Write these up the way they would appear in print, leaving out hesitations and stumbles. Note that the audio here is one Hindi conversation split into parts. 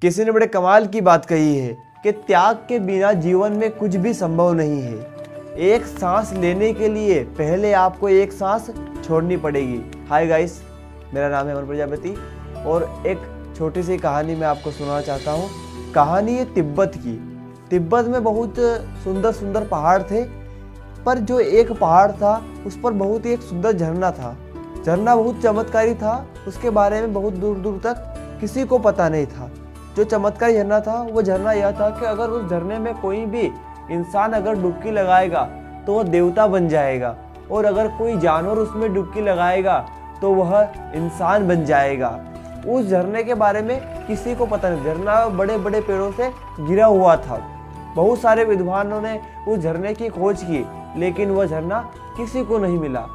किसी ने बड़े कमाल की बात कही है कि त्याग के बिना जीवन में कुछ भी संभव नहीं है। एक सांस लेने के लिए पहले आपको एक सांस छोड़नी पड़ेगी। हाय गाइस, मेरा नाम है अमन प्रजापति और एक छोटी सी कहानी मैं आपको सुनाना चाहता हूँ। कहानी है तिब्बत की। तिब्बत में बहुत सुंदर सुंदर पहाड़ थे, पर जो एक पहाड़ था उस पर बहुत ही एक सुंदर झरना था। झरना बहुत चमत्कारी था, उसके बारे में बहुत दूर दूर तक किसी को पता नहीं था। जो चमत्कारी झरना था वो झरना यह था कि अगर उस झरने में कोई भी इंसान अगर डुबकी लगाएगा तो वह देवता बन जाएगा, और अगर कोई जानवर उसमें डुबकी लगाएगा तो वह इंसान बन जाएगा। उस झरने के बारे में किसी को पता नहीं। झरना बड़े बड़े पेड़ों से घिरा हुआ था। बहुत सारे विद्वानों ने उस झरने की खोज की, लेकिन वह झरना किसी को नहीं मिला।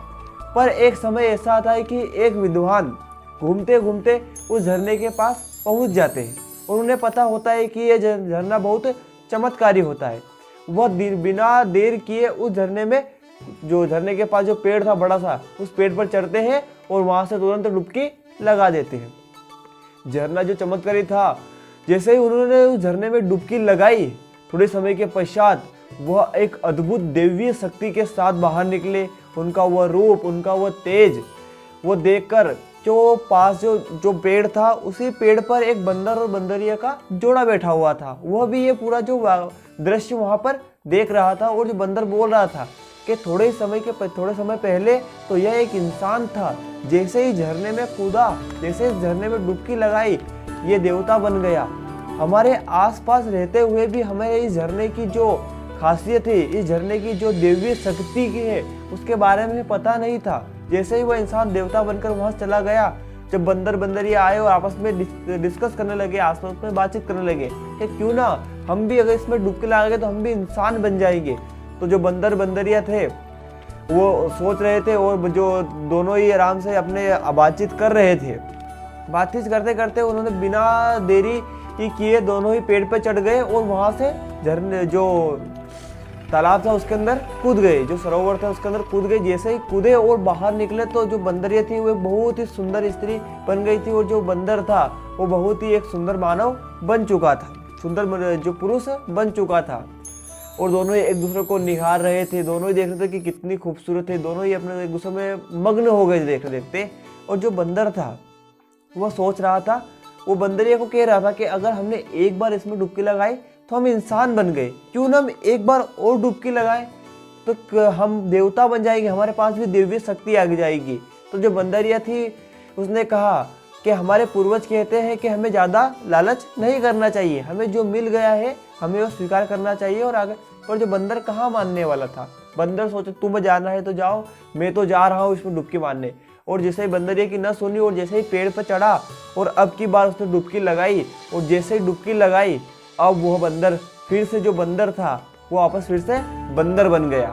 पर एक समय ऐसा आता है कि एक विद्वान घूमते घूमते उस झरने के पास पहुंच जाते हैं और उन्हें पता होता है कि यह झरना बहुत चमत्कारी होता है। वह बिना देर किए उस झरने में, जो झरने के पास जो पेड़ था बड़ा सा, उस पेड़ पर चढ़ते हैं और वहां से तुरंत डुबकी लगा देते हैं। झरना जो चमत्कारी था, जैसे ही उन्होंने उस झरने में डुबकी लगाई, थोड़े समय के पश्चात वह एक अद्भुत दैवीय शक्ति के साथ बाहर निकले। उनका वह रूप, उनका वह तेज, वो देखकर जो पास जो पेड़ था, उसी पेड़ पर एक बंदर और बंदरिया का जोड़ा बैठा हुआ था। वह भी ये पूरा जो दृश्य वहां पर देख रहा था, और जो बंदर बोल रहा था कि थोड़े समय पहले तो यह एक इंसान था, जैसे ही झरने में कूदा, जैसे इस झरने में डुबकी लगाई, ये देवता बन गया। हमारे आसपास रहते हुए भी हमें इस झरने की जो खासियत है, इस झरने की जो दैवीय शक्ति की है, उसके बारे में पता नहीं था। जैसे ही वह इंसान देवता बनकर वहां से चला गया, जब बंदर बंदरिया आए और आपस में डिस्कस करने लगे, आपस में बातचीत करने लगे कि क्यों ना हम भी अगर इसमें डुबकी लगाएंगे तो हम भी इंसान बन जाएंगे। तो जो बंदर बंदरिया थे वो सोच रहे थे, और जो दोनों ही आराम से अपने बातचीत कर रहे थे। बातचीत करते करते उन्होंने बिना देरी किए दोनों ही पेड़ पर चढ़ गए और वहां से झरने जो तालाब था उसके अंदर कूद गए, जो सरोवर था उसके अंदर कूद गए। जैसे ही कूदे और बाहर निकले तो जो बंदरिया थी वो बहुत ही सुंदर स्त्री बन गई थी, और जो बंदर था वो बहुत ही एक सुंदर मानव बन चुका था, सुंदर जो पुरुष बन चुका था। और दोनों ही एक दूसरे को निहार रहे थे, दोनों ही देख रहे थे कि कितनी खूबसूरत है। दोनों ही अपने एक दूसरे में मग्न हो गए देखते देखते। और जो बंदर था वह सोच रहा था, वो बंदरिया को कह रहा था कि अगर हमने एक बार इसमें डुबकी लगाई तो हम इंसान बन गए, क्यों ना हम एक बार और डुबकी लगाएं तो हम देवता बन जाएंगे, हमारे पास भी दैवीय शक्ति आ जाएगी। तो जो बंदरिया थी उसने कहा कि हमारे पूर्वज कहते हैं कि हमें ज़्यादा लालच नहीं करना चाहिए, हमें जो मिल गया है हमें वो स्वीकार करना चाहिए और आगे। पर जो बंदर कहाँ मानने वाला था। बंदर सोचे तुम्हें जाना है तो जाओ, मैं तो जा रहा हूँ इसमें डुबकी मारने। और जैसे ही बंदरिया की न सुनी और जैसे ही पेड़ पर चढ़ा और अब की बार उसने डुबकी लगाई, और जैसे ही डुबकी लगाई अब वह बंदर फिर से, जो बंदर था वो वापस फिर से बंदर बन गया।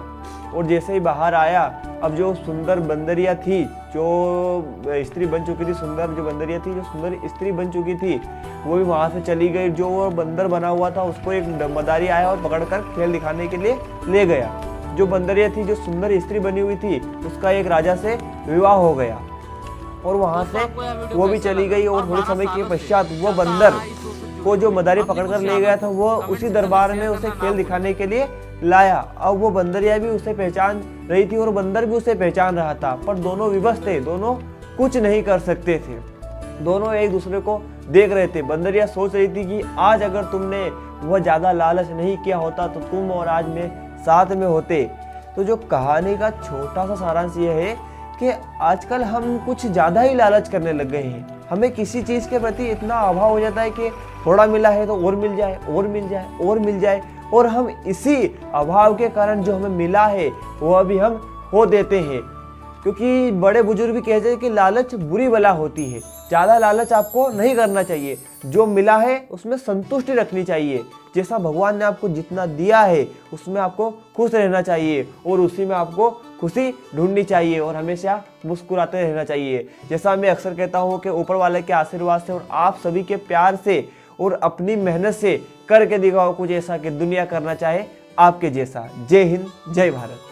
और जैसे ही बाहर आया, अब जो सुंदर बंदरिया थी, जो स्त्री बन चुकी थी, सुंदर जो बंदरिया थी, जो सुंदर स्त्री बन चुकी थी, वो भी वहां से चली गई। जो बंदर बना हुआ था उसको एक मदारी आया और पकड़कर खेल दिखाने के लिए ले गया। जो बंदरिया थी, जो सुंदर स्त्री बनी हुई थी, उसका एक राजा से विवाह हो गया और वहां से वो भी चली गई। और थोड़े समय के पश्चात वो बंदर को जो मदारी पकड़कर ले गया था वो उसी दरबार में उसे खेल दिखाने के लिए लाया। अब वो बंदरिया भी उसे पहचान रही थी और बंदर भी उसे पहचान रहा था, पर दोनों विवश थे, दोनों कुछ नहीं कर सकते थे। दोनों एक दूसरे को देख रहे थे। बंदरिया सोच रही थी कि आज अगर तुमने वह ज्यादा लालच नहीं किया होता तो तुम और आज में साथ में होते। तो जो कहानी का छोटा सा सारांश यह है कि आजकल हम कुछ ज़्यादा ही लालच करने लग गए हैं। हमें किसी चीज़ के प्रति इतना अभाव हो जाता है कि थोड़ा मिला है तो और मिल जाए, और मिल जाए, और मिल जाए, और हम इसी अभाव के कारण जो हमें मिला है वह भी हम खो देते हैं। क्योंकि बड़े बुजुर्ग भी कहते हैं कि लालच बुरी बला होती है। ज़्यादा लालच आपको नहीं करना चाहिए। जो मिला है उसमें संतुष्टि रखनी चाहिए। जैसा भगवान ने आपको जितना दिया है उसमें आपको खुश रहना चाहिए और उसी में आपको खुशी ढूंढनी चाहिए और हमेशा मुस्कुराते रहना चाहिए। जैसा मैं अक्सर कहता हूँ कि ऊपर वाले के आशीर्वाद से और आप सभी के प्यार से और अपनी मेहनत से करके दिखाओ कुछ ऐसा कि दुनिया करना चाहे आपके जैसा। जय हिंद, जय भारत।